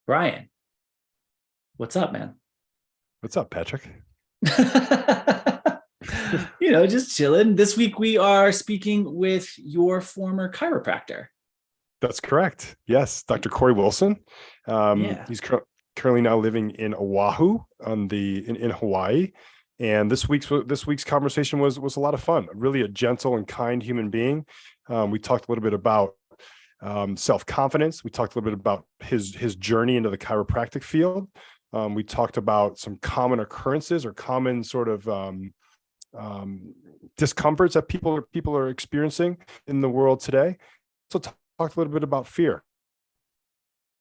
Brian, what's up, man? What's up, Patrick? Just chilling. This week we are speaking with your former chiropractor. That's correct. Yes, Dr. Cory Wilson. Yeah. He's currently now living in Oahu in Hawaii. And this week's conversation was a lot of fun. Really a gentle and kind human being. We talked a little bit about self-confidence. We talked a little bit about his journey into the chiropractic field. We talked about some common occurrences or common sort of discomforts that people are experiencing in the world today. So talked a little bit about fear.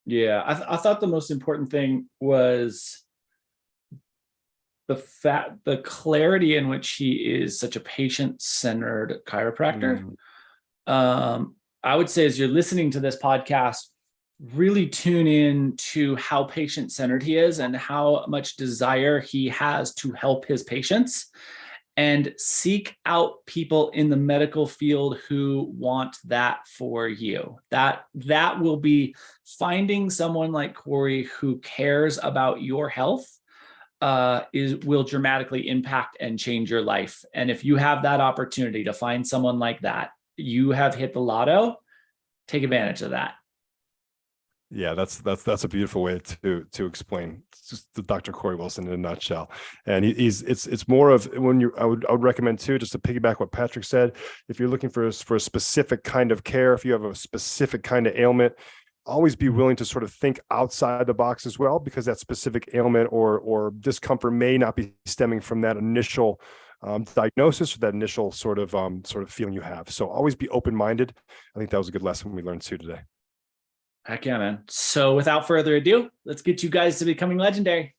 Yeah. I thought the most important thing was the clarity in which he is such a patient-centered chiropractor. I would say as you're listening to this podcast, really tune in to how patient-centered he is and how much desire he has to help his patients, and seek out people in the medical field who want that for you. That will be finding someone like Cory who cares about your health will dramatically impact and change your life. And if you have that opportunity to find someone like that, you have hit the lotto. Take advantage of that. Yeah, that's a beautiful way to explain just the Dr. Cory Wilson in a nutshell. And it's more of when I would recommend too, just to piggyback what Patrick said, if you're looking for a specific kind of care, if you have a specific kind of ailment, always be willing to sort of think outside the box as well, because that specific ailment or discomfort may not be stemming from that initial diagnosis or that initial sort of feeling you have. So always be open-minded. I think that was a good lesson we learned too today. Heck yeah, man. So without further ado, let's get you guys to becoming legendary.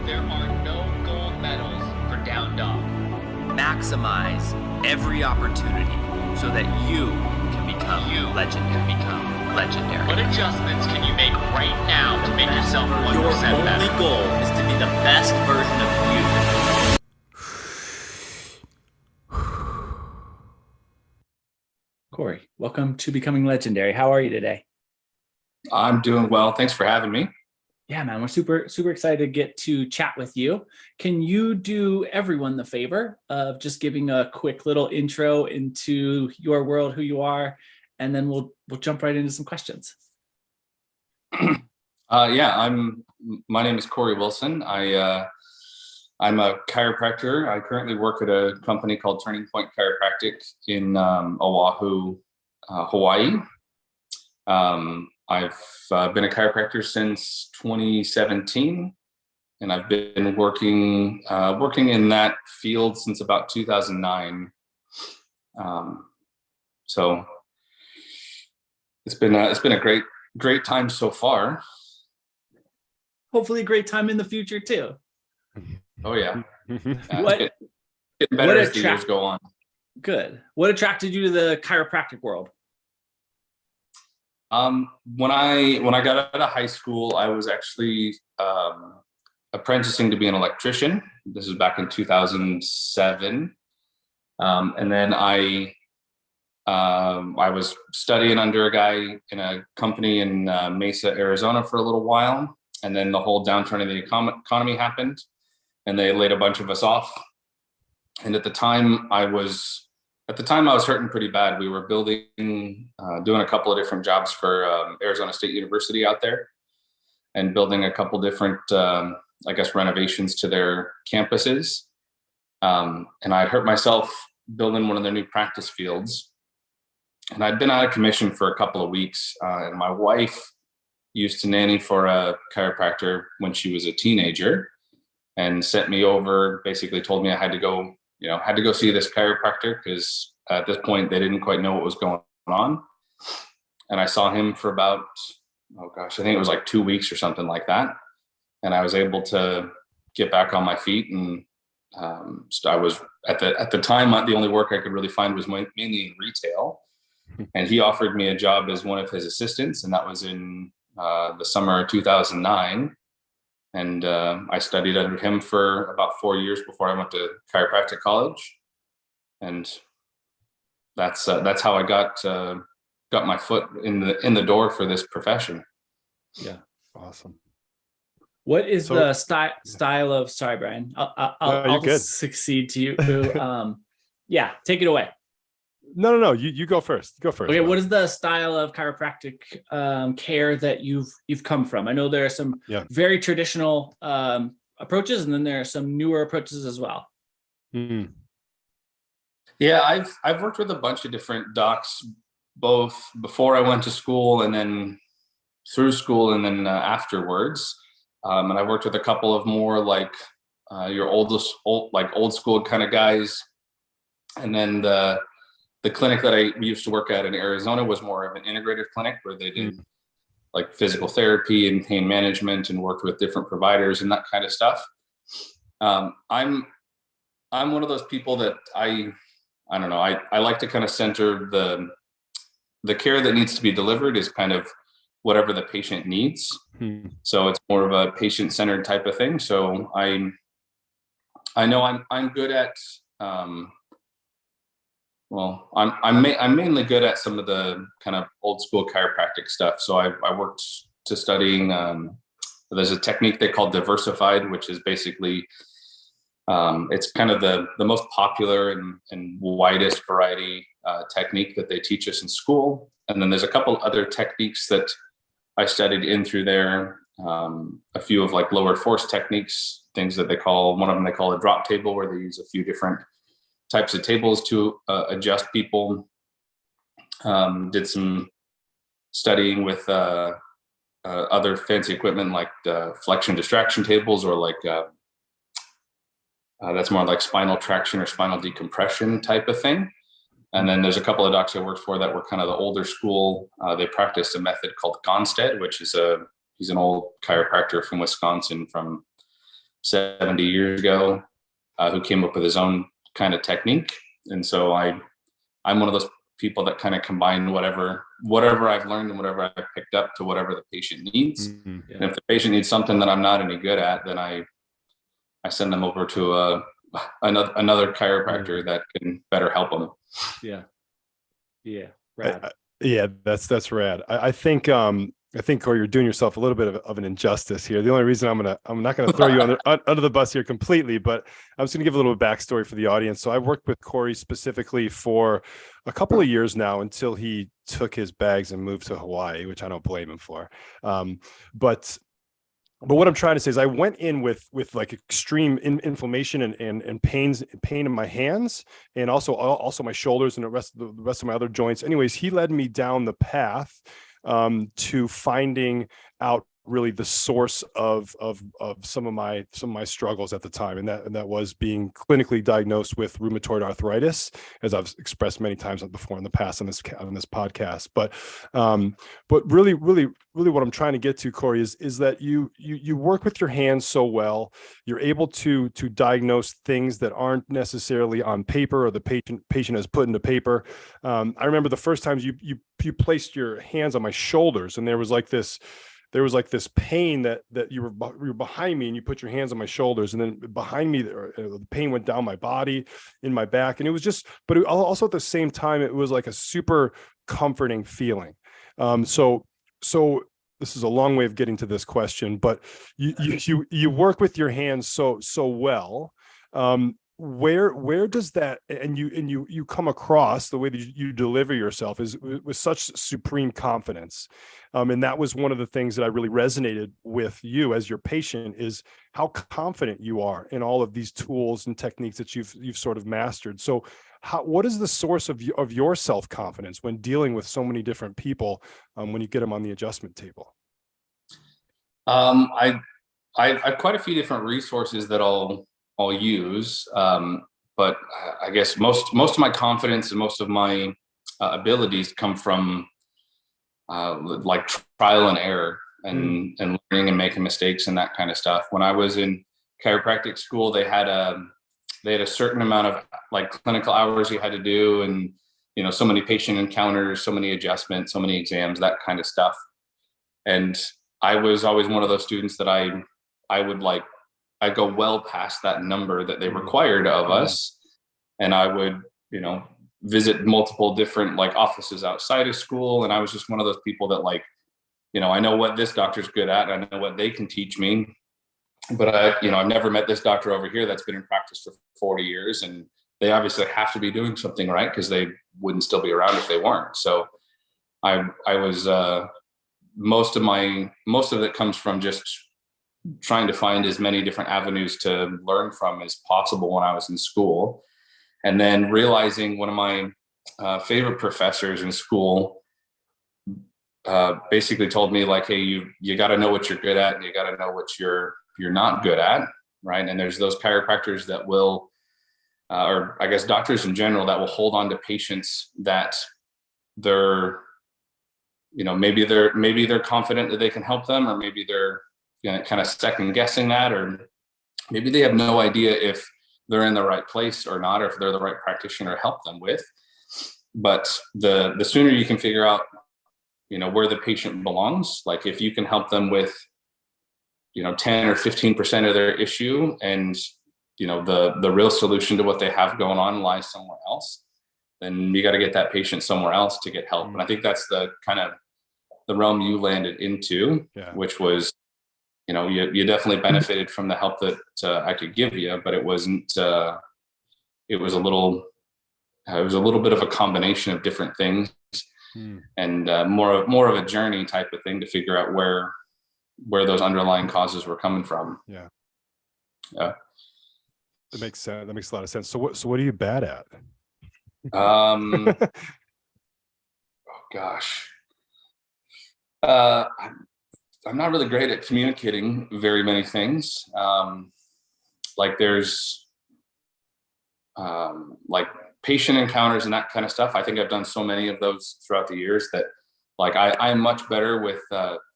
There are no gold medals for down dog. Maximize every opportunity so that you can become legendary. What adjustments can you make right now to make yourself 1% Your better? only goal is to be the best version of you. Cory, welcome to Becoming Legendary. How are you today? I'm doing well. Thanks for having me. Yeah, man, we're super, super excited to get to chat with you. Can you do everyone the favor of just giving a quick little intro into your world, who you are, and then we'll jump right into some questions. My name is Cory Wilson. I'm a chiropractor. I currently work at a company called Turning Point Chiropractic in Oahu, Hawaii. I've been a chiropractor since 2017, and I've been working in that field since about 2009. So it's been a great time so far. Hopefully a great time in the future too. Oh yeah. What Getting better as the years go on. Good. What attracted you to the chiropractic world? When I got out of high school, I was actually apprenticing to be an electrician. This is back in 2007. And then I was studying under a guy in a company in Mesa, Arizona for a little while. And then the whole downturn of the economy happened, and they laid a bunch of us off. And at the time I was hurting pretty bad. We were doing a couple of different jobs for Arizona State University out there, and building a couple different, renovations to their campuses. And I'd hurt myself building one of their new practice fields. And I'd been out of commission for a couple of weeks. And my wife used to nanny for a chiropractor when she was a teenager, and sent me over, basically told me I had to go see this chiropractor, because at this point they didn't quite know what was going on. And I saw him for about, I think it was like 2 weeks or something like that. And I was able to get back on my feet. And I was at the time, the only work I could really find was mainly in retail. And he offered me a job as one of his assistants, and that was in the summer of 2009. And I studied under him for about 4 years before I went to chiropractic college. and that's how I got my foot in the door for this profession. Yeah. Awesome. What is So- the style of? Sorry, Brian. I'll you're good. succeed to you. Yeah, take it away. No. You go first. Go first. Okay, Brian. what is the style of chiropractic care that you've come from? I know there are some very traditional approaches, and then there are some newer approaches as well. Mm. Yeah, I've worked with a bunch of different docs, both before I went to school and then through school and then afterwards. And I worked with a couple of more like your old school kind of guys. And then the clinic that I used to work at in Arizona was more of an integrative clinic where they did like physical therapy and pain management and worked with different providers and that kind of stuff. I'm one of those people that I don't know. I like to kind of center the care that needs to be delivered is kind of whatever the patient needs. So it's more of a patient-centered type of thing. So I know I'm good at I'm mainly good at some of the kind of old school chiropractic stuff. So I worked to studying. There's a technique they call diversified, which is basically it's kind of the most popular and widest variety technique that they teach us in school. And then there's a couple other techniques that I studied in through there. A few of like lower force techniques, things that one of them they call a drop table, where they use a few different types of tables to adjust people. Did some studying with other fancy equipment like flexion distraction tables, or like that's more like spinal traction or spinal decompression type of thing. And then there's a couple of docs I worked for that were kind of the older school. They practiced a method called Gonstead, which is he's an old chiropractor from Wisconsin from 70 years ago, who came up with his own kind of technique. And so I'm one of those people that kind of combine whatever I've learned and whatever I've picked up to whatever the patient needs. And if the patient needs something that I'm not any good at, then I send them over to another chiropractor that can better help them. Yeah. Rad. That's rad. I think Cory, you're doing yourself a little bit of an injustice here. The only reason I'm not gonna throw you under the bus here completely, but I'm just gonna give a little backstory for the audience. So I worked with Cory specifically for a couple of years now until he took his bags and moved to Hawaii, which I don't blame him for. But what I'm trying to say is I went in with like extreme inflammation and pain in my hands, and also my shoulders and the rest of my other joints. Anyways, he led me down the path to finding out really the source of some of my struggles at the time, and that was being clinically diagnosed with rheumatoid arthritis, as I've expressed many times before in the past on this podcast. But really what I'm trying to get to, Cory, is that you work with your hands so well. You're able to diagnose things that aren't necessarily on paper or the patient has put into paper. I remember the first times you placed your hands on my shoulders, and there was like this pain that you were behind me, and you put your hands on my shoulders, and then behind me the pain went down my body, in my back, and it was just, but also at the same time it was like a super comforting feeling. So this is a long way of getting to this question, but you work with your hands so well. Where does that, and you come across the way that you deliver yourself is with such supreme confidence, and that was one of the things that I really resonated with you as your patient, is how confident you are in all of these tools and techniques that you've sort of mastered. So what is the source of your self-confidence when dealing with so many different people, when you get them on the adjustment table? I've quite a few different resources that I'll use, but I guess most of my confidence and most of my abilities come from like trial and error and learning and making mistakes and that kind of stuff. When I was in chiropractic school, they had a certain amount of like clinical hours you had to do, and so many patient encounters, so many adjustments, so many exams, that kind of stuff. And I was always one of those students that I'd go well past that number that they required of us. And I would visit multiple different like offices outside of school. And I was just one of those people that like, I know what this doctor's good at. I know what they can teach me, but I've never met this doctor over here that's been in practice for 40 years. And they obviously have to be doing something right, because they wouldn't still be around if they weren't. So I was, most of it comes from just trying to find as many different avenues to learn from as possible when I was in school. And then realizing one of my favorite professors in school basically told me like, hey, you got to know what you're good at, and you got to know what you're not good at, right? And there's those chiropractors that will, or I guess doctors in general, that will hold on to patients that they're, maybe they're confident that they can help them, or maybe they're kind of second guessing that, or maybe they have no idea if they're in the right place or not, or if they're the right practitioner to help them with. But the sooner you can figure out, where the patient belongs, like if you can help them with, 10 or 15% of their issue, and, the real solution to what they have going on lies somewhere else, then you got to get that patient somewhere else to get help. And I think that's the kind of the realm you landed into, which was, you definitely benefited from the help that I could give you, but it wasn't, it was a little bit of a combination of different things, and more of a journey type of thing to figure out where those underlying causes were coming from. Yeah. That makes sense. That makes a lot of sense. So what are you bad at? Oh gosh. I'm not really great at communicating very many things. Like there's like patient encounters and that kind of stuff. I think I've done so many of those throughout the years that like I'm much better with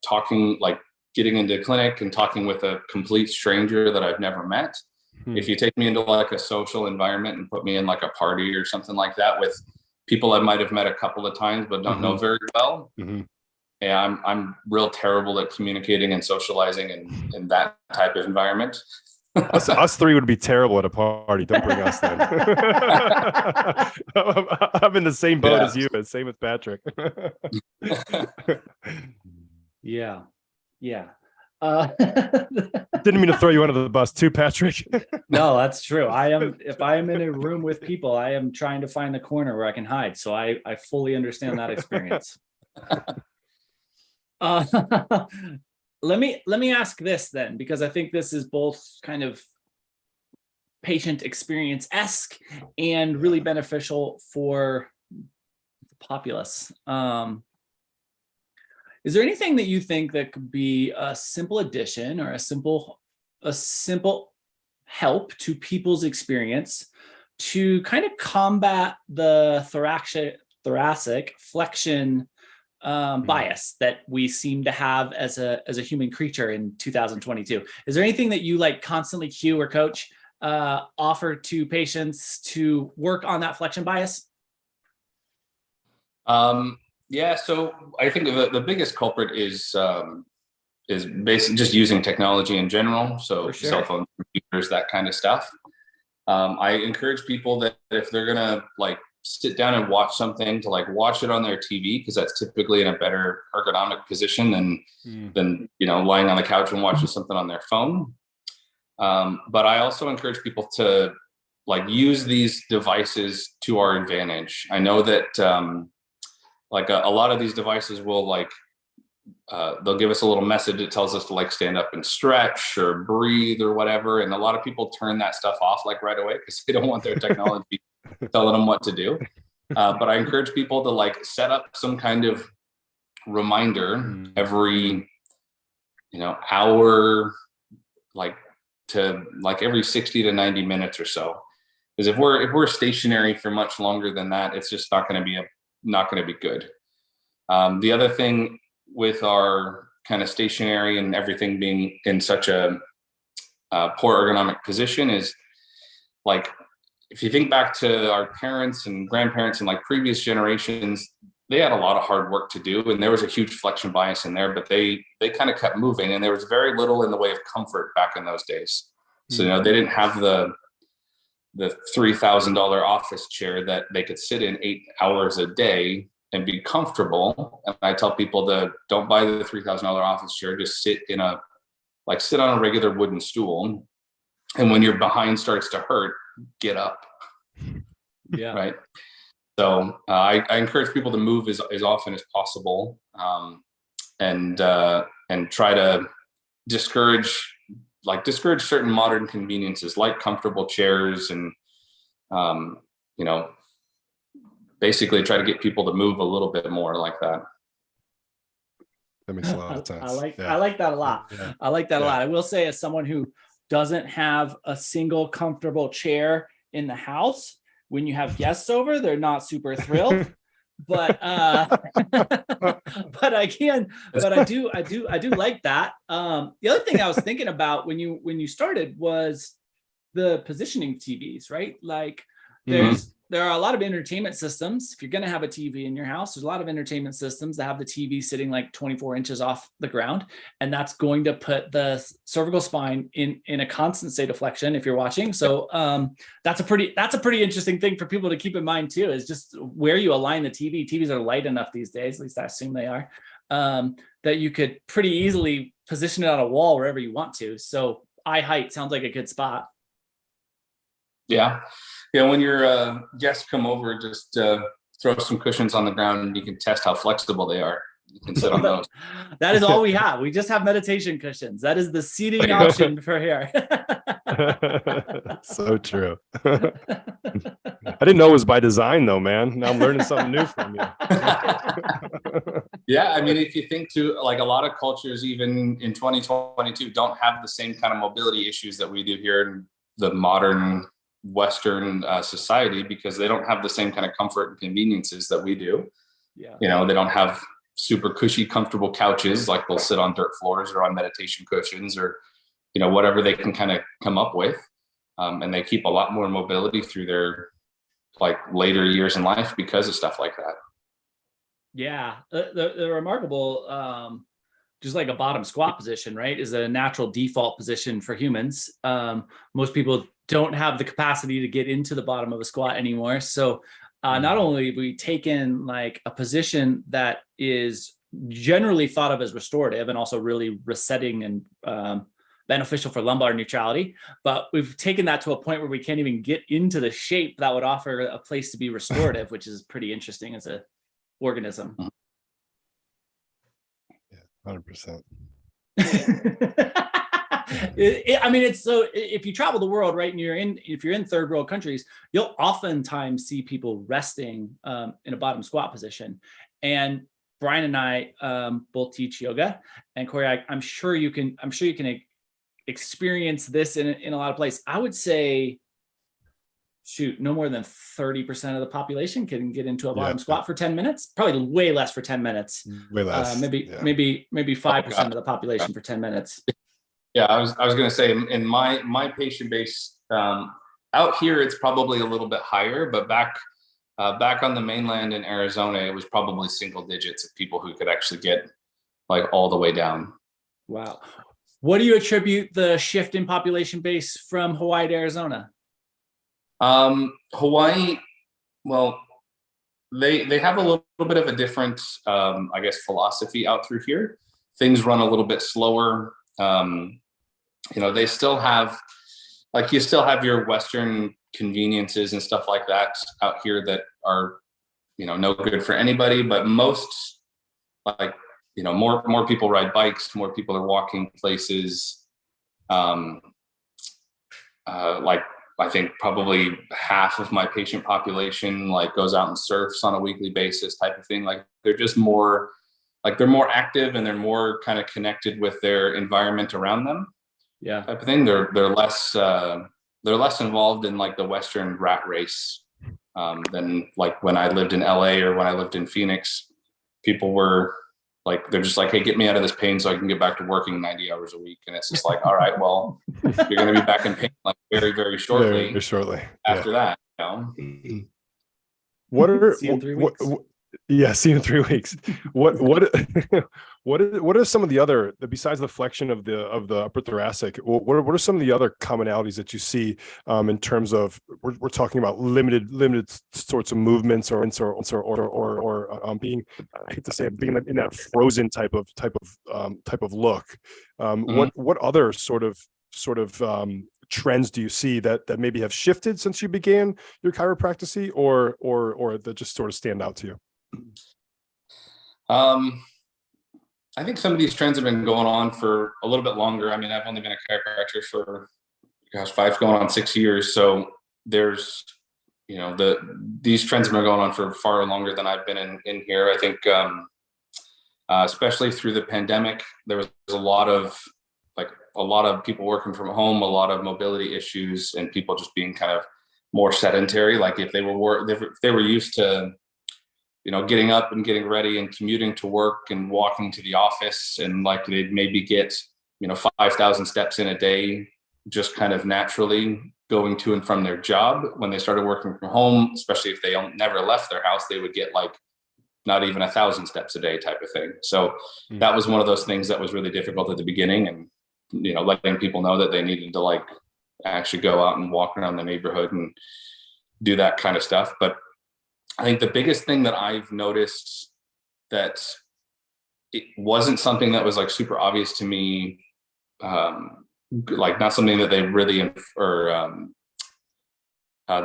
talking, like getting into clinic and talking with a complete stranger that I've never met. If you take me into like a social environment and put me in like a party or something like that with people I might have met a couple of times but don't know very well, yeah, I'm real terrible at communicating and socializing in that type of environment. us three would be terrible at a party. Don't bring us then. I'm in the same boat as you, and same with Patrick. Yeah. Didn't mean to throw you under the bus too, Patrick. No, that's true. If I am in a room with people, I am trying to find the corner where I can hide. So I fully understand that experience. Let me ask this then, because I think this is both kind of patient experience-esque and really beneficial for the populace. Is there anything that you think that could be a simple addition or a simple help to people's experience to kind of combat the thoracic flexion bias that we seem to have as a human creature in 2022? Is there anything that you like constantly cue or coach, offer to patients to work on that flexion bias? Yeah, so I think the biggest culprit is basically just using technology in general. So cell phones, computers, that kind of stuff. I encourage people that if they're gonna like sit down and watch something, to like watch it on their TV, because that's typically in a better ergonomic position than lying on the couch and watching something on their phone. But I also encourage people to like use these devices to our advantage. I know that like a lot of these devices will like they'll give us a little message that tells us to like stand up and stretch or breathe or whatever, and a lot of people turn that stuff off like right away because they don't want their technology telling them what to do. But I encourage people to like set up some kind of reminder every hour, like to like every 60 to 90 minutes or so, because if we're stationary for much longer than that, it's just not going to be good. The other thing with our kind of stationary and everything being in such a poor ergonomic position is like, if you think back to our parents and grandparents and like previous generations, they had a lot of hard work to do, and there was a huge flexion bias in there, but they kind of kept moving, and there was very little in the way of comfort back in those days. So they didn't have the the $3,000 office chair that they could sit in 8 hours a day and be comfortable. And I tell people to don't buy the $3,000 office chair, just sit on a regular wooden stool. And when your behind starts to hurt, get up. Yeah. Right. So I encourage people to move as often as possible, and try to discourage certain modern conveniences like comfortable chairs, and basically try to get people to move a little bit more like that. That makes a lot of sense. I like that a lot. Yeah. I like that a lot. I will say, as someone who doesn't have a single comfortable chair in the house, when you have guests over, they're not super thrilled. But but I do like that. The other thing I was thinking about when you started was the positioning TVs, right? Like there are a lot of entertainment systems. If you're going to have a TV in your house, there's a lot of entertainment systems that have the TV sitting like 24 inches off the ground. And that's going to put the cervical spine in a constant state of flexion if you're watching. So that's a pretty interesting thing for people to keep in mind too, is just where you align the TV. TVs are light enough these days, at least I assume they are, that you could pretty easily position it on a wall wherever you want to. So eye height sounds like a good spot. Yeah. When your guests come over, just throw some cushions on the ground and you can test how flexible they are. You can sit on those. That is all we have. We just have meditation cushions. That is the seating option for here. So true. I didn't know it was by design though, man. Now I'm learning something new from you. Yeah, I mean, if you think too, like a lot of cultures, even in 2022, don't have the same kind of mobility issues that we do here in the modern Western society, because they don't have the same kind of comfort and conveniences that we do. Yeah. They don't have super cushy, comfortable couches. Like they'll sit on dirt floors or on meditation cushions or, whatever they can kind of come up with. And they keep a lot more mobility through their like later years in life because of stuff like that. Yeah. The remarkable, just like a bottom squat position, right, is a natural default position for humans. Most people don't have the capacity to get into the bottom of a squat anymore. So not only have we taken like a position that is generally thought of as restorative and also really resetting and beneficial for lumbar neutrality, but we've taken that to a point where we can't even get into the shape that would offer a place to be restorative, which is pretty interesting as a organism. 100%. I mean, it's so if you travel the world, right, and if you're in third world countries, you'll oftentimes see people resting in a bottom squat position. And Brian and I both teach yoga, and Cory, I'm sure you can experience this in a lot of places. I would say, no more than 30% of the population can get into a bottom squat for 10 minutes. Probably way less for 10 minutes. Way less. Maybe 5% of the population for 10 minutes. Yeah, I was going to say, in my patient base out here, it's probably a little bit higher, but back on the mainland in Arizona, it was probably single digits of people who could actually get like all the way down. Wow. What do you attribute the shift in population base from Hawaii to Arizona? Hawaii, well, they have a little bit of a different, I guess, philosophy out through here. Things run a little bit slower. They still have, like, you still have your Western conveniences and stuff like that out here that are, no good for anybody, but most, like, more people ride bikes, more people are walking places. Like, I think probably half of my patient population like goes out and surfs on a weekly basis type of thing. Like they're just more, like they're more active and they're more kind of connected with their environment around them. Yeah. Type of thing. They're less involved in like the Western rat race than like when I lived in LA or when I lived in Phoenix. People were like, they're just like, hey, get me out of this pain so I can get back to working 90 hours a week. And it's just like, all right, well, you're going to be back in pain like very, very shortly. Very shortly. After that, What are Yeah, see you in 3 weeks. What what are some of the other, besides the flexion of the upper thoracic? What are some of the other commonalities that you see in terms of we're talking about limited sorts of movements or being, I hate to say it, being in that frozen type of look. What other sort of trends do you see that maybe have shifted since you began your chiropractic, or that just sort of stand out to you? I think some of these trends have been going on for a little bit longer. I mean, I've only been a chiropractor for, 5 going on 6 years. So there's, these trends have been going on for far longer than I've been in here. I think, especially through the pandemic, there was a lot of people working from home, a lot of mobility issues, and people just being kind of more sedentary. Like if they were used to, getting up and getting ready and commuting to work and walking to the office, and like they'd maybe get, 5,000 steps in a day, just kind of naturally going to and from their job. When they started working from home, especially if they never left their house, they would get like not even 1,000 steps a day type of thing. So that was one of those things that was really difficult at the beginning, and, letting people know that they needed to like actually go out and walk around the neighborhood and do that kind of stuff. But I think the biggest thing that I've noticed that it wasn't something that was like super obvious to me, like not something that they really, they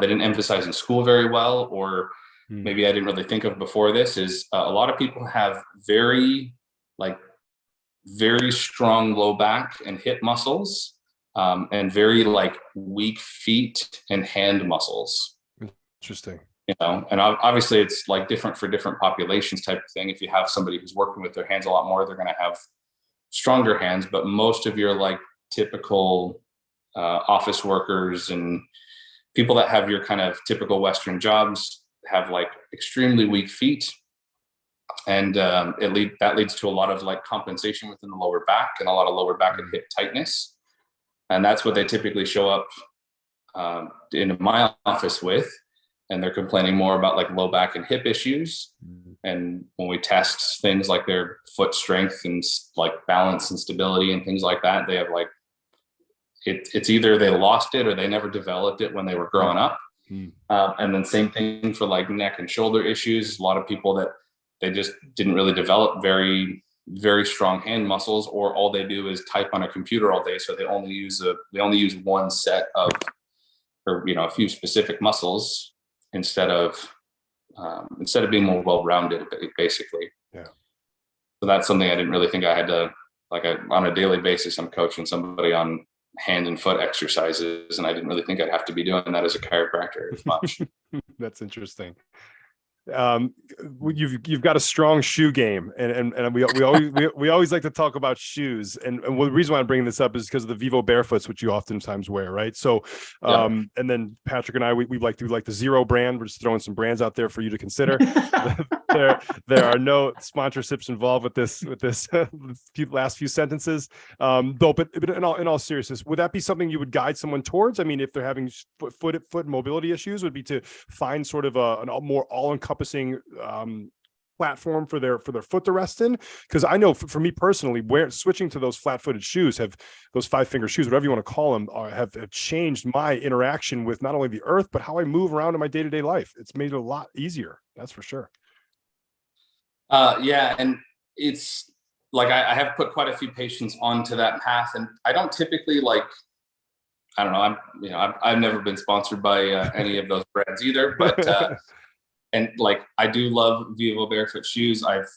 didn't emphasize in school very well, or maybe I didn't really think of before this, is a lot of people have very strong low back and hip muscles, and very like weak feet and hand muscles. Interesting. And obviously it's like different for different populations type of thing. If you have somebody who's working with their hands a lot more, they're going to have stronger hands. But most of your like typical office workers and people that have your kind of typical Western jobs have like extremely weak feet. And that leads to a lot of like compensation within the lower back and a lot of lower back and hip tightness. And that's what they typically show up in my office with. And they're complaining more about like low back and hip issues. And when we test things like their foot strength and like balance and stability and things like that, they have like, it's either they lost it or they never developed it when they were growing up. And then same thing for like neck and shoulder issues. A lot of people that they just didn't really develop very, very strong hand muscles, or all they do is type on a computer all day. So they only use one set of, or, a few specific muscles, instead of being more well-rounded, basically. Yeah. So that's something I didn't really think I had to, on a daily basis, I'm coaching somebody on hand and foot exercises, and I didn't really think I'd have to be doing that as a chiropractor as much. That's interesting. You've got a strong shoe game, and we always like to talk about shoes, and the reason why I'm bringing this up is because of the Vivo barefoots, which you oftentimes wear, right? So and then Patrick and I, we like the Zero brand. We're just throwing some brands out there for you to consider. there are no sponsorships involved with this last few sentences, though. But in all seriousness, would that be something you would guide someone towards? I mean, if they're having foot mobility issues, would be to find sort of a more all-encompassing platform for their foot to rest in? Because I know for me personally, switching to those flat-footed shoes, those 5-finger shoes, whatever you want to call them, have changed my interaction with not only the earth, but how I move around in my day-to-day life. It's made it a lot easier. That's for sure. Yeah. And it's like, I have put quite a few patients onto that path, and I don't typically I don't know. I've never been sponsored by any of those brands either, but and like, I do love Vivo barefoot shoes. I've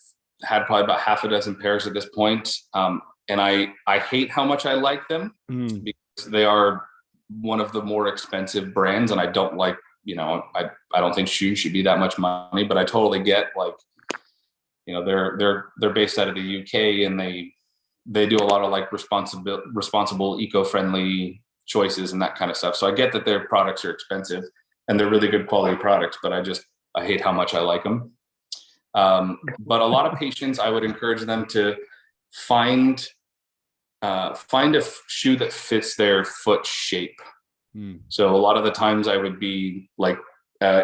had probably about half a dozen pairs at this point. And I hate how much I like them, because they are one of the more expensive brands. And I don't like, I don't think shoes should be that much money, but I totally get like, they're based out of the UK, and they do a lot of like responsible, eco-friendly choices and that kind of stuff. So I get that their products are expensive and they're really good quality products, but I hate how much I like them. But a lot of patients, I would encourage them to find a shoe that fits their foot shape. So a lot of the times I would be like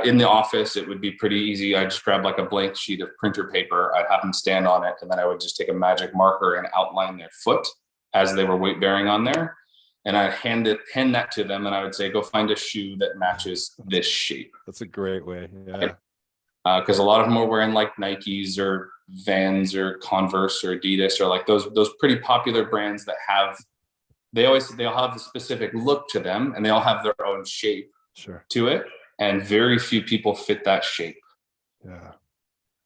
in the office, it would be pretty easy. I'd just grab like a blank sheet of printer paper. I'd have them stand on it, and then I would just take a magic marker and outline their foot as they were weight bearing on there. And I'd hand that to them, and I would say, go find a shoe that matches this shape. That's a great way. Yeah. Because a lot of them are wearing like Nikes or Vans or Converse or Adidas or like those pretty popular brands that they'll have a specific look to them, and they all have their own shape to it. And very few people fit that shape. Yeah.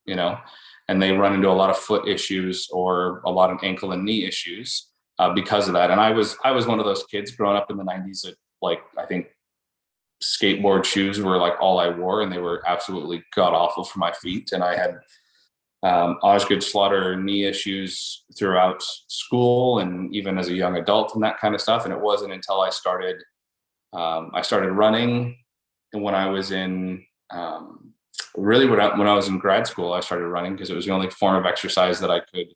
You know, and they run into a lot of foot issues or a lot of ankle and knee issues because of that. And I was one of those kids growing up in the 90s that, like, I think skateboard shoes were like all I wore, and they were absolutely god awful for my feet. And I had Osgood Slaughter knee issues throughout school and even as a young adult and that kind of stuff. And it wasn't until I started running, and when I was in when I was in grad school, I started running because it was the only form of exercise that I could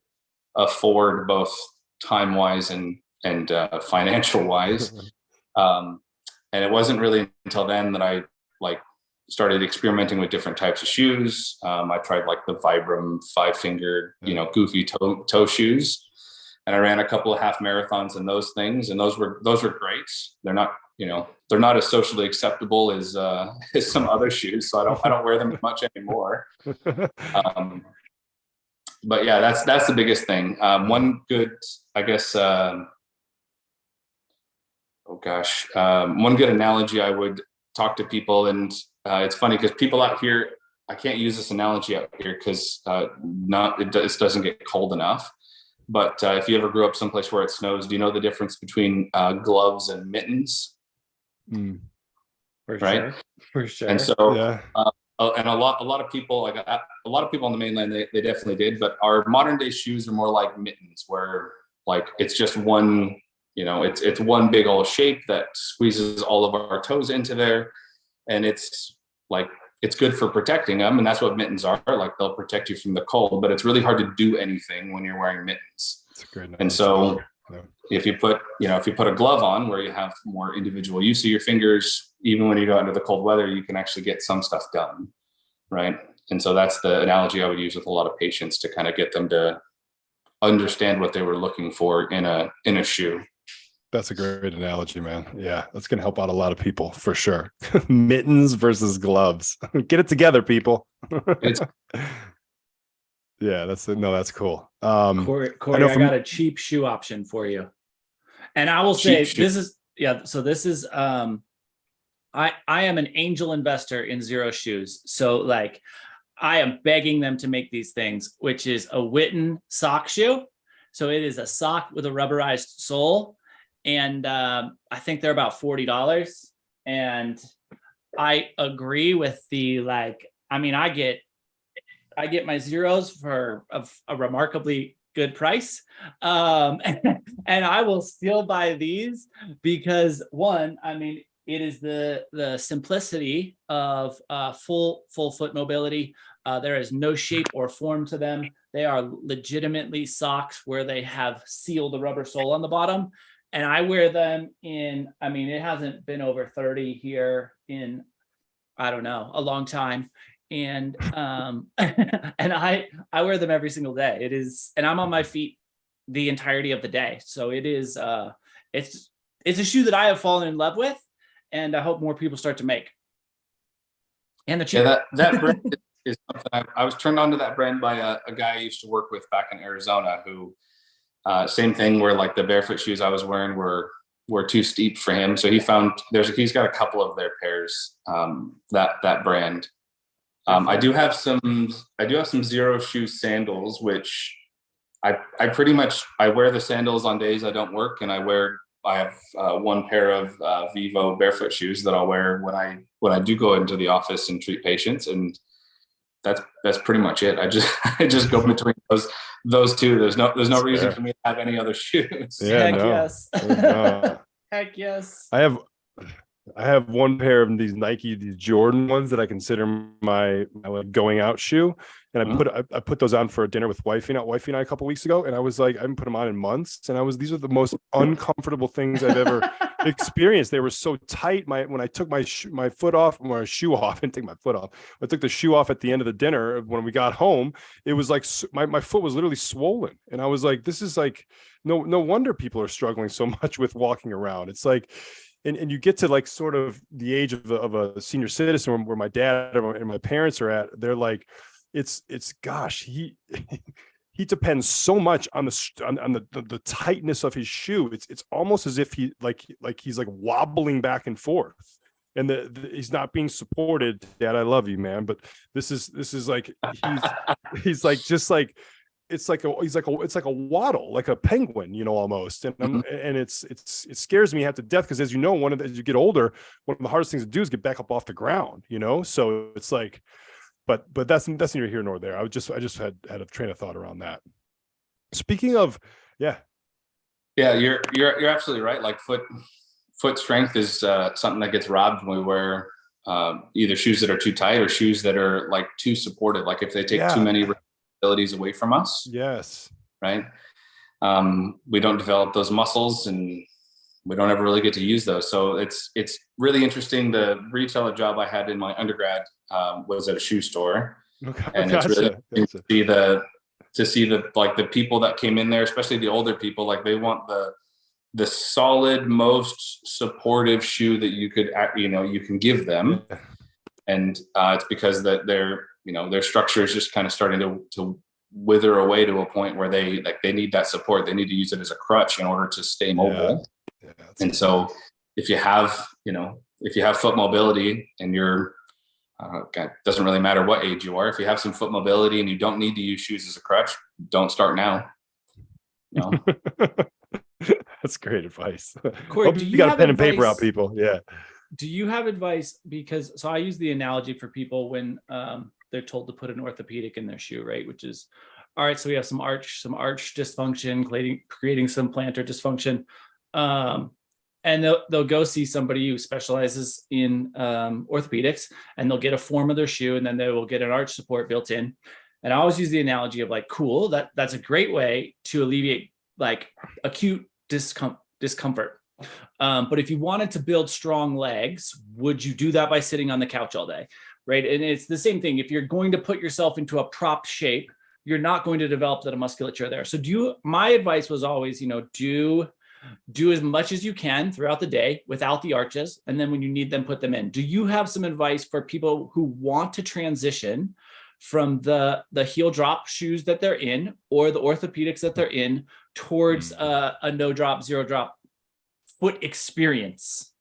afford, both time wise and financial wise. And it wasn't really until then that I like started experimenting with different types of shoes. I tried like the Vibram 5-fingered, goofy toe shoes, and I ran a couple of half marathons in those things, and those were great. They're not, they're not as socially acceptable as some other shoes, so I don't wear them much anymore. But yeah, that's the biggest thing. One good, I guess. One good analogy I would talk to people, and it's funny because people out here, I can't use this analogy out here because it doesn't get cold enough. But if you ever grew up someplace where it snows, do you know the difference between gloves and mittens? For sure. And so, and a lot of people, like a lot of people on the mainland, they definitely did. But our modern day shoes are more like mittens, where like it's just one. It's one big old shape that squeezes all of our toes into there, and it's good for protecting them, and that's what mittens are. Like, they'll protect you from the cold, but it's really hard to do anything when you're wearing mittens. That's a great and so, if you put a glove on where you have more individual use of your fingers, even when you go out into the cold weather, you can actually get some stuff done, right? And so that's the analogy I would use with a lot of patients to kind of get them to understand what they were looking for in a shoe. That's a great analogy, man. Yeah, that's going to help out a lot of people for sure. Mittens versus gloves. Get it together, people. Yeah, that's cool. Cory, I got a cheap shoe option for you. And I will say this is I am an angel investor in Zero Shoes. So like, I am begging them to make these things, which is a Witten sock shoe. So it is a sock with a rubberized sole. And I think they're about $40. And I agree with I get my Zeros for a remarkably good price. And I will still buy these because, one, it is the simplicity of full foot mobility. There is no shape or form to them. They are legitimately socks where they have sealed the rubber sole on the bottom. And I wear them it hasn't been over 30 here in, I don't know, a long time. And and I wear them every single day. It is, and I'm on my feet the entirety of the day. So it is, it's a shoe that I have fallen in love with, and I hope more people start to make. And the cheap. Yeah, that brand is something I was turned on to that brand by a guy I used to work with back in Arizona who, same thing, where like the barefoot shoes I was wearing were too steep for him. So he's got a couple of their pairs, that brand. I do have some Zero Shoe sandals, which I wear the sandals on days I don't work, and I have one pair of Vivo barefoot shoes that I'll wear when I do go into the office and treat patients, and that's pretty much it. I just go between those two. There's no reason for me to have any other shoes. Yeah, Yes. Heck yes. I have one pair of these Jordan ones that I consider my like going out shoe, and I put those on for a dinner with wifey and I a couple weeks ago, and I was like, I haven't put them on in months, and these are the most uncomfortable things I've ever. experience. They were so tight. When I took my foot off, or shoe off, I didn't take my foot off. I took the shoe off at the end of the dinner. When we got home, it was like my foot was literally swollen, and I was like, this is like no wonder people are struggling so much with walking around. It's like, and you get to like sort of the age of a senior citizen where my dad and my parents are at. They're like, it's gosh, he depends so much on the tightness of his shoe. It's almost as if he's like wobbling back and forth, and he's not being supported. Dad, I love you, man, but this is like he's like just like it's like a waddle, like a penguin, almost. And and it scares me half to death, because as you know, as you get older, one of the hardest things to do is get back up off the ground. So it's like. But that's neither here nor there. I just had a train of thought around that. Speaking of, yeah, you're absolutely right. Like foot strength is something that gets robbed when we wear either shoes that are too tight or shoes that are like too supported. Like if they take too many abilities away from us. Yes. Right. We don't develop those muscles, and we don't ever really get to use those. So it's really interesting. The retailer job I had in my undergrad was at a shoe store, and it's really to see the people that came in there, especially the older people. Like they want the solid, most supportive shoe that you can give them, and it's because that their structure is just kind of starting to wither away to a point where they need that support. They need to use it as a crutch in order to stay mobile. Yeah, and so if you have foot mobility, and you're doesn't really matter what age you are, if you have some foot mobility and you don't need to use shoes as a crutch, don't start now. That's great advice. Cory, Hope you got a pen and paper out, people. Yeah. Do you have advice? Because I use the analogy for people when they're told to put an orthopedic in their shoe, right? Which is, all right, so we have some arch dysfunction, creating some plantar dysfunction. And they'll go see somebody who specializes in orthopedics, and they'll get a form of their shoe, and then they will get an arch support built in. And I always use the analogy of like, cool, that's a great way to alleviate like acute discomfort. But if you wanted to build strong legs, would you do that by sitting on the couch all day? Right. And it's the same thing. If you're going to put yourself into a propped shape, you're not going to develop that musculature there. So my advice was always, do as much as you can throughout the day without the arches. And then when you need them, put them in. Do you have some advice for people who want to transition from the heel drop shoes that they're in, or the orthopedics that they're in, towards a no drop, zero drop foot experience?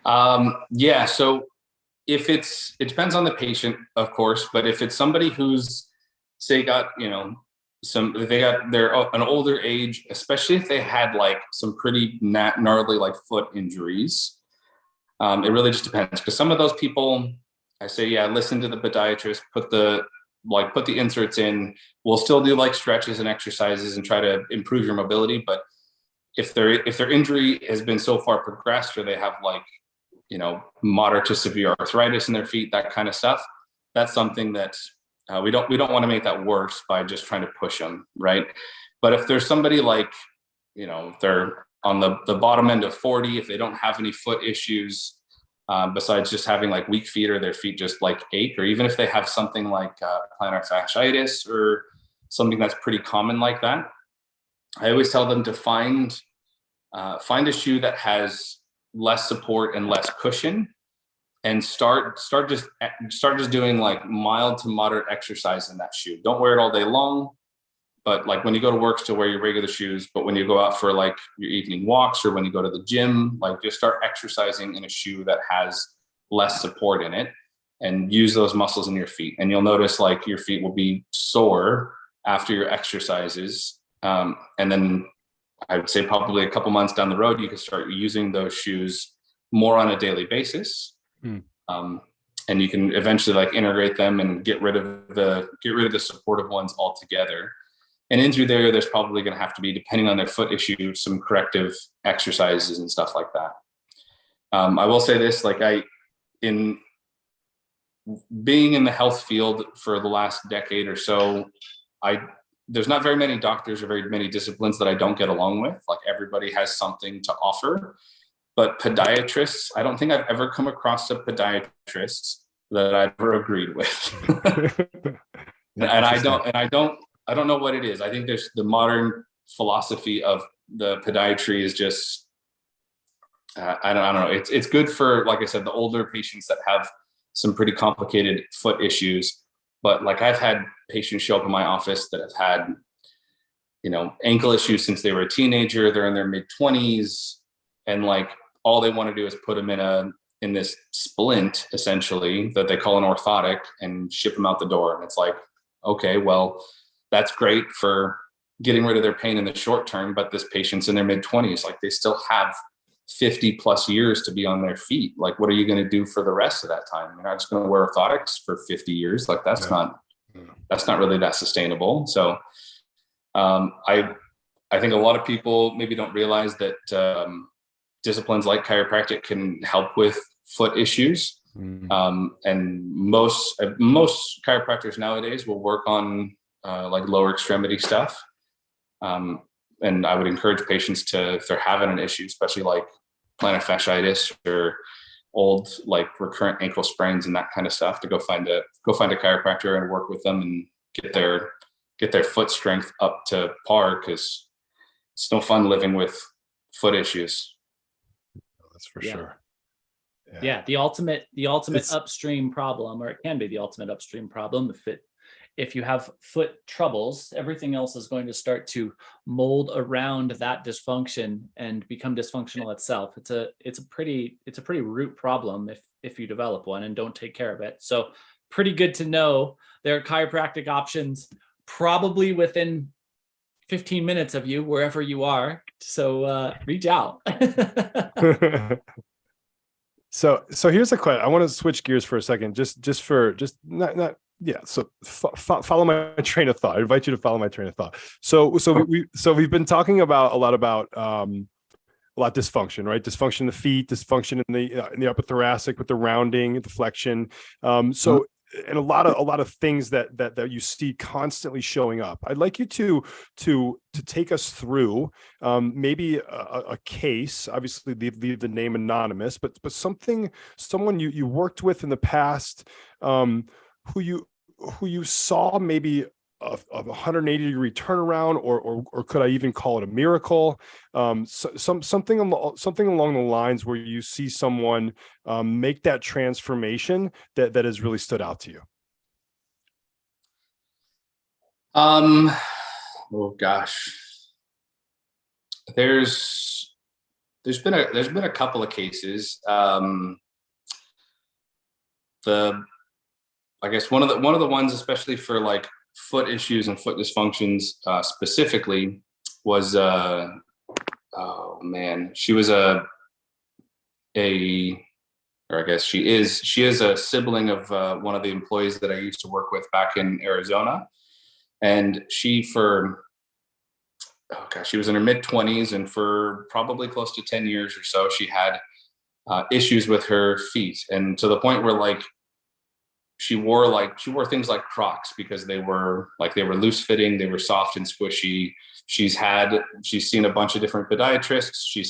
So if it depends on the patient, of course, but if it's somebody who's say got, they're an older age, especially if they had like some pretty gnarly like foot injuries, it really just depends. Because some of those people, I say, listen to the podiatrist, put the inserts in. We'll still do like stretches and exercises and try to improve your mobility. But if their injury has been so far progressed, or they have like, moderate to severe arthritis in their feet, that kind of stuff, that's something that we don't want to make that worse by just trying to push them, right? But if there's somebody like, if they're on the bottom end of 40, if they don't have any foot issues, besides just having like weak feet, or their feet just like ache, or even if they have something like plantar fasciitis or something that's pretty common like that, I always tell them to find a shoe that has less support and less cushion, and start just doing like mild to moderate exercise in that shoe. Don't wear it all day long, but like when you go to work, still wear your regular shoes. But when you go out for like your evening walks, or when you go to the gym, like just start exercising in a shoe that has less support in it, and use those muscles in your feet. And you'll notice like your feet will be sore after your exercises. And then I would say probably a couple months down the road, you can start using those shoes more on a daily basis. And you can eventually like integrate them and get rid of the supportive ones altogether. And in through there's probably going to have to be, depending on their foot issue, some corrective exercises and stuff like that. I will say this, like in being in the health field for the last decade or so, there's not very many doctors or very many disciplines that I don't get along with. Like everybody has something to offer, but podiatrists, I don't think I've ever come across a podiatrist that I've ever agreed with. and I don't know what it is. I think there's the modern philosophy of the podiatry is just, I don't know. It's good for, like I said, the older patients that have some pretty complicated foot issues. But like I've had patients show up in my office that have had, ankle issues since they were a teenager. They're in their mid-20s, and like all they want to do is put them in this splint, essentially, that they call an orthotic, and ship them out the door. And it's like, okay, well, that's great for getting rid of their pain in the short term, but this patient's in their mid-20s, like they still have 50 plus years to be on their feet. Like, what are you going to do for the rest of that time? You're not just going to wear orthotics for 50 years. Like that's not really that sustainable. So I think a lot of people maybe don't realize that disciplines like chiropractic can help with foot issues. And most chiropractors nowadays will work on like lower extremity stuff. And I would encourage patients to, if they're having an issue, especially like plantar fasciitis or old like recurrent ankle sprains and that kind of stuff, to go find a chiropractor and work with them and get their foot strength up to par, because it's no fun living with foot issues. That's for sure. Yeah, the ultimate upstream problem, or it can be the ultimate upstream problem, if you have foot troubles, everything else is going to start to mold around that dysfunction and become dysfunctional itself. It's a pretty root problem if you develop one and don't take care of it. So pretty good to know there are chiropractic options probably within 15 minutes of you, wherever you are. So reach out. So here's a question. I want to switch gears for a second, not. Yeah. So follow my train of thought. I invite you to follow my train of thought. So we've been talking a lot about dysfunction, right? Dysfunction in the feet, dysfunction in the upper thoracic with the rounding, the flexion. And a lot of things that you see constantly showing up. I'd like you to take us through maybe a case. Obviously, leave the name anonymous, but someone you worked with in the past, who you saw maybe a 180-degree turnaround, or could I even call it a miracle? Something along the lines where you see someone make that transformation that has really stood out to you. Oh gosh, there's been a couple of cases. I guess one of the ones, especially for like foot issues and foot dysfunctions specifically, was she was or I guess she is a sibling of one of the employees that I used to work with back in Arizona. And she was in her mid-20s, and for probably close to 10 years or so, she had issues with her feet, and to the point where like she wore things like Crocs because they were loose fitting, they were soft and squishy. She's seen a bunch of different podiatrists. She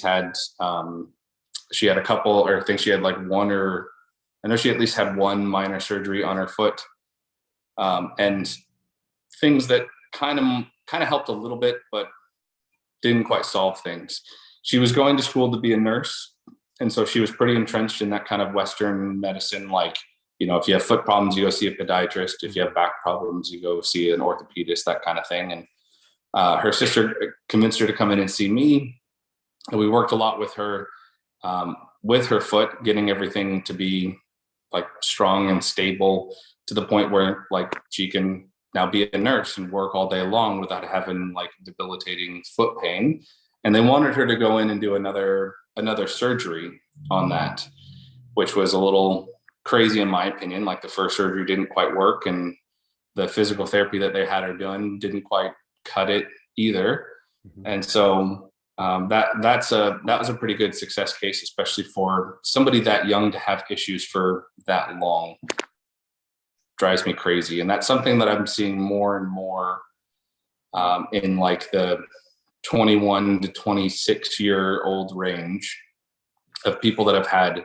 had a couple, or I think she had like one, or I know she at least had one minor surgery on her foot, and things that kind of helped a little bit, but didn't quite solve things. She was going to school to be a nurse, and so she was pretty entrenched in that kind of Western medicine, like, if you have foot problems, you go see a podiatrist. If you have back problems, you go see an orthopedist, that kind of thing. And her sister convinced her to come in and see me. And we worked a lot with her foot, getting everything to be like strong and stable to the point where like she can now be a nurse and work all day long without having like debilitating foot pain. And they wanted her to go in and do another surgery on that, which was a little crazy in my opinion. Like the first surgery didn't quite work, and the physical therapy that they had her doing didn't quite cut it either. And so that was a pretty good success case, especially for somebody that young to have issues for that long. Drives me crazy. And that's something that I'm seeing more and more in like the 21 to 26-year-old range of people that have had,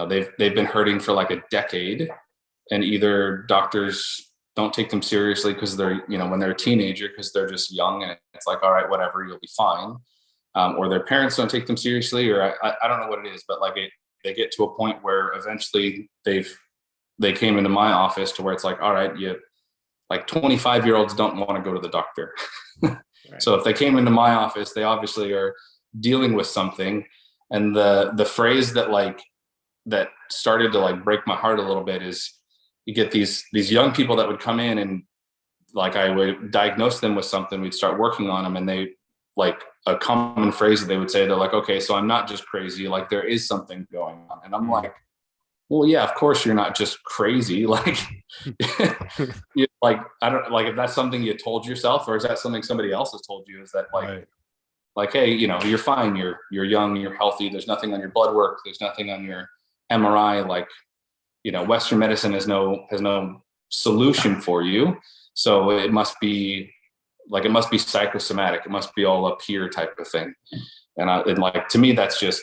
they've been hurting for like a decade, and either doctors don't take them seriously because they're, when they're a teenager, because they're just young and it's like, all right, whatever, you'll be fine. Or their parents don't take them seriously, or I don't know what it is, but like they get to a point where eventually they came into my office to where it's like, all right, like 25-year-olds don't want to go to the doctor. Right. So if they came into my office, they obviously are dealing with something. And the phrase that started to like break my heart a little bit is, you get these young people that would come in, and like I would diagnose them with something, we'd start working on them, and they like a common phrase that they would say, they're like, okay, so I'm not just crazy, like there is something going on. And I'm like, well, yeah, of course you're not just crazy. Like, like, I don't like if that's something you told yourself, or is that something somebody else has told you? Is that like, Right. Like, hey, you're fine. You're young, you're healthy. There's nothing on your blood work. There's nothing on your MRI. Like, Western medicine has no solution for you. So it must be psychosomatic. It must be all up here type of thing. And like, to me, that's just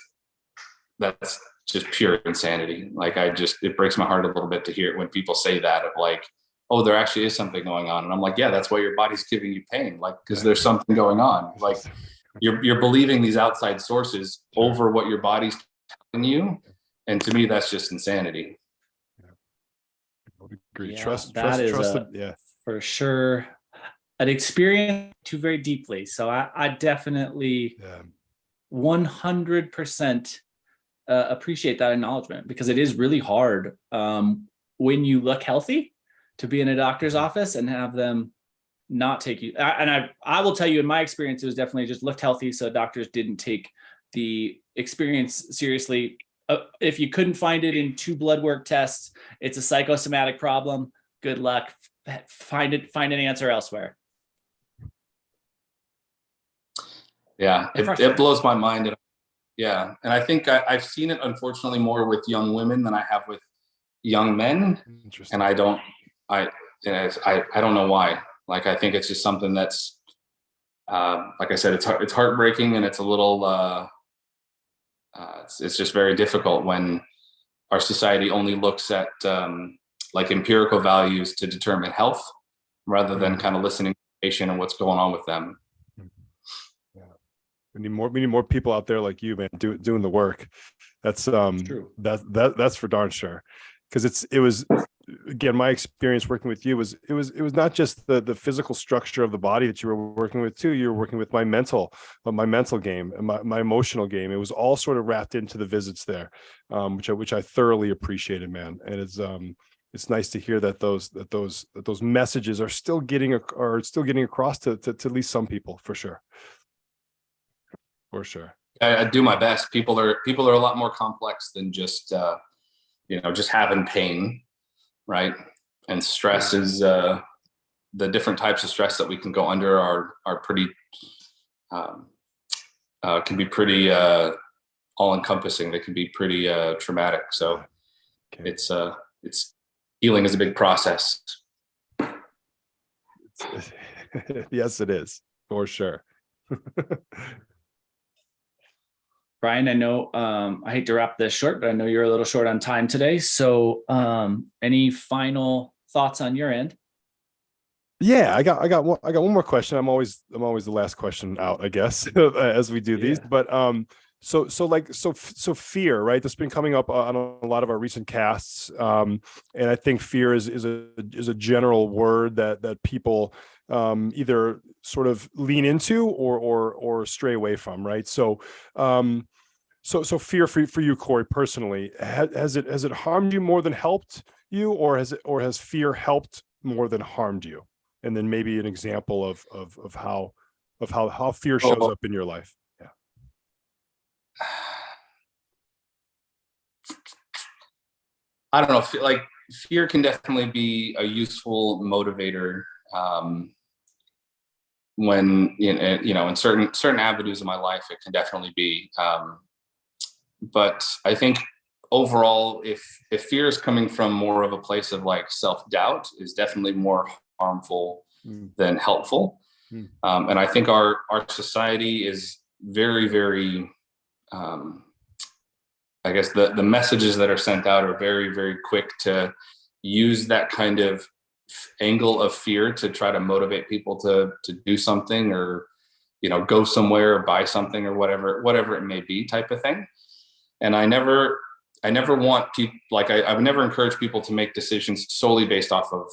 pure insanity. Like, it breaks my heart a little bit to hear it when people say that, of like, oh, there actually is something going on. And I'm like, yeah, that's why your body's giving you pain. Like, because there's something going on. Like, you're believing these outside sources over what your body's telling you. And to me, that's just insanity. Yeah. I would agree. Yeah, Trust, yeah, for sure. An experience too very deeply. So I definitely 100% appreciate that acknowledgement, because it is really hard when you look healthy to be in a doctor's office and have them not take you. And I will tell you, in my experience, it was definitely just looked healthy, so doctors didn't take the experience seriously. If you couldn't find it in 2 blood work tests, it's a psychosomatic problem. Good luck. Find an answer elsewhere. Yeah, it blows my mind. Yeah, and I think I've seen it, unfortunately, more with young women than I have with young men. And I don't know why. Like, I think it's just something that's, like I said, it's heartbreaking, and it's a little, it's just very difficult when our society only looks at like empirical values to determine health, rather than kind of listening to the patient and what's going on with them. Yeah, we need more people out there like you, man, doing the work. That's true. That's for darn sure. Because it was again, my experience working with you was not just the physical structure of the body that you were working with too. You were working with my mental game and my emotional game. It was all sort of wrapped into the visits there, which I thoroughly appreciated, man. And it's nice to hear that those messages are still getting across to at least some people, for sure. For sure. I do my best. People are a lot more complex than just just having pain, right? And stress is the different types of stress that we can go under are pretty can be pretty all encompassing. They can be pretty traumatic. So it's healing is a big process. Yes, it is, for sure. Brian, I know I hate to wrap this short, but I know you're a little short on time today. So any final thoughts on your end? Yeah, I got one more question. I'm always the last question out, I guess, as we do these. But so fear, right? That's been coming up on a lot of our recent casts, and I think fear is a general word that people either sort of lean into or stray away from, right? So so fear for you, Cory, personally, has it harmed you more than helped you, or has fear helped more than harmed you? And then maybe an example of how fear shows up in your life. Yeah. I don't know. Like, fear can definitely be a useful motivator when in certain avenues of my life. It can definitely be. But I think overall, if fear is coming from more of a place of like self-doubt, is definitely more harmful than helpful. And I think our society is very, very, I guess the messages that are sent out are very, very quick to use that kind of angle of fear to try to motivate people to do something, or, you know, go somewhere or buy something or whatever it may be, type of thing. And I never want people, like, I would never encourage people to make decisions solely based off of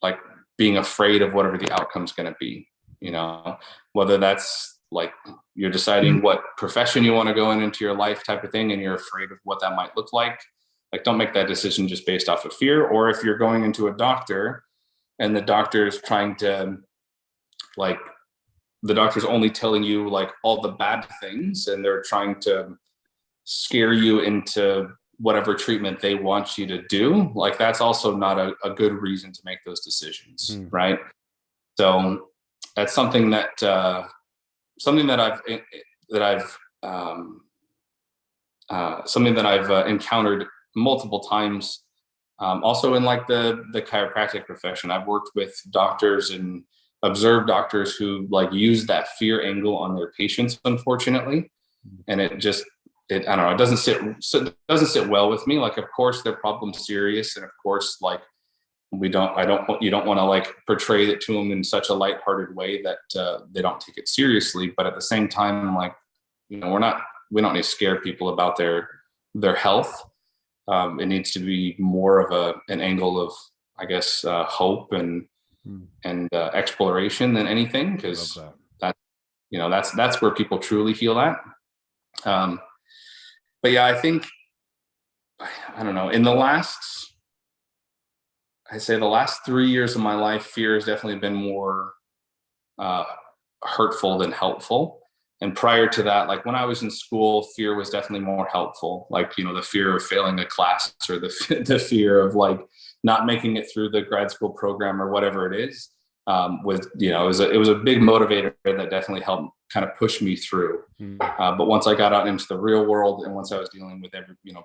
like being afraid of whatever the outcome's going to be, you know, whether that's like you're deciding what profession you want to go into your life, type of thing, and you're afraid of what that might look like don't make that decision just based off of fear. Or if you're going into a doctor and the doctor is trying to, like, the doctor's only telling you like all the bad things, and they're trying to scare you into whatever treatment they want you to do, like, that's also not a good reason to make those decisions. Right. So that's something that I've encountered multiple times. Also in like the chiropractic profession, I've worked with doctors and observed doctors who like use that fear angle on their patients, unfortunately. And I don't know, it doesn't sit well with me. Like, of course their problem's serious, and of course, like, you don't want to like portray it to them in such a lighthearted way that they don't take it seriously. But at the same time, like, you know, we don't need to scare people about their health. It needs to be more of an angle of, I guess, hope and exploration than anything, because that's where people truly heal at. But yeah, I think, I don't know, in the last 3 years of my life, fear has definitely been more hurtful than helpful. And prior to that, like when I was in school, fear was definitely more helpful. Like, you know, the fear of failing a class, or the fear of like not making it through the grad school program or whatever it is, it was a big motivator that definitely helped kind of push me through. But once I got out into the real world, and once I was dealing with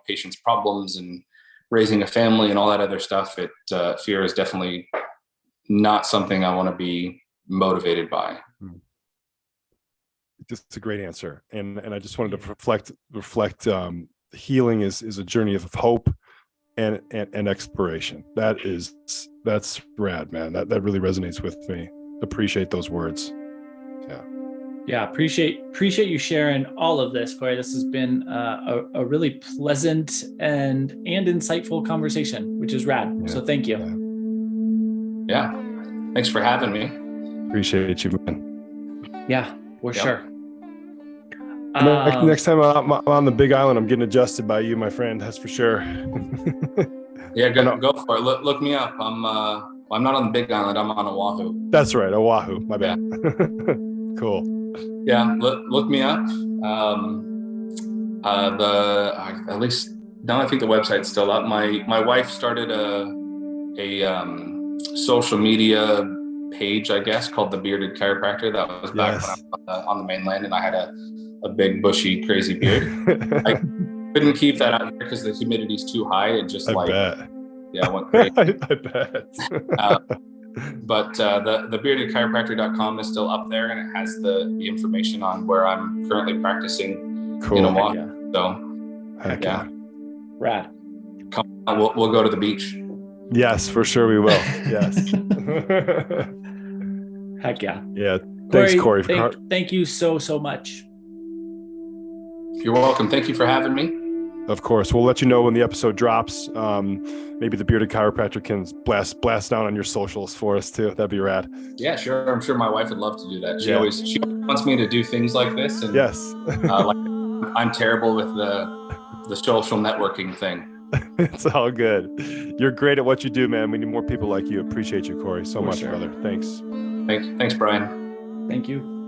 patients' problems and raising a family and all that other stuff, fear is definitely not something I want to be motivated by. It's a great answer. And I just wanted to reflect healing is a journey of hope and exploration. That's rad, man. That really resonates with me. Appreciate those words. Yeah, appreciate you sharing all of this, Cory. This has been a really pleasant and insightful conversation, which is rad. Yeah. So thank you. Yeah. Thanks for having me. Appreciate you, man. Yeah, for sure. Next time I'm on the Big Island, I'm getting adjusted by you, my friend. That's for sure. Yeah, go for it. Look me up. I'm not on the Big Island. I'm on Oahu. That's right, Oahu. My bad. Yeah. Cool. Yeah, look me up. At least now I think the website's still up. My wife started a social media page, I guess, called The Bearded Chiropractor. That was back when I was on the mainland, and I had a big, bushy, crazy beard. I couldn't keep that out there because the humidity's too high. It just I went crazy. I bet. But the beardedchiropractor.com is still up there, and it has the information on where I'm currently practicing in Oahu. Yeah. So, heck yeah. Rad. Come on, we'll go to the beach. Yes, for sure we will. Yes. Heck yeah. Yeah. Thanks, Cory. Thank you so much. You're welcome. Thank you for having me. Of course. We'll let you know when the episode drops. Maybe the Bearded Chiropractor can blast down on your socials for us too. That'd be rad. Yeah, sure. I'm sure my wife would love to do that. She always wants me to do things like this. And, yes. I'm terrible with the social networking thing. It's all good. You're great at what you do, man. We need more people like you. Appreciate you, Cory, so much, brother. Thanks. Thanks, Brian. Thank you.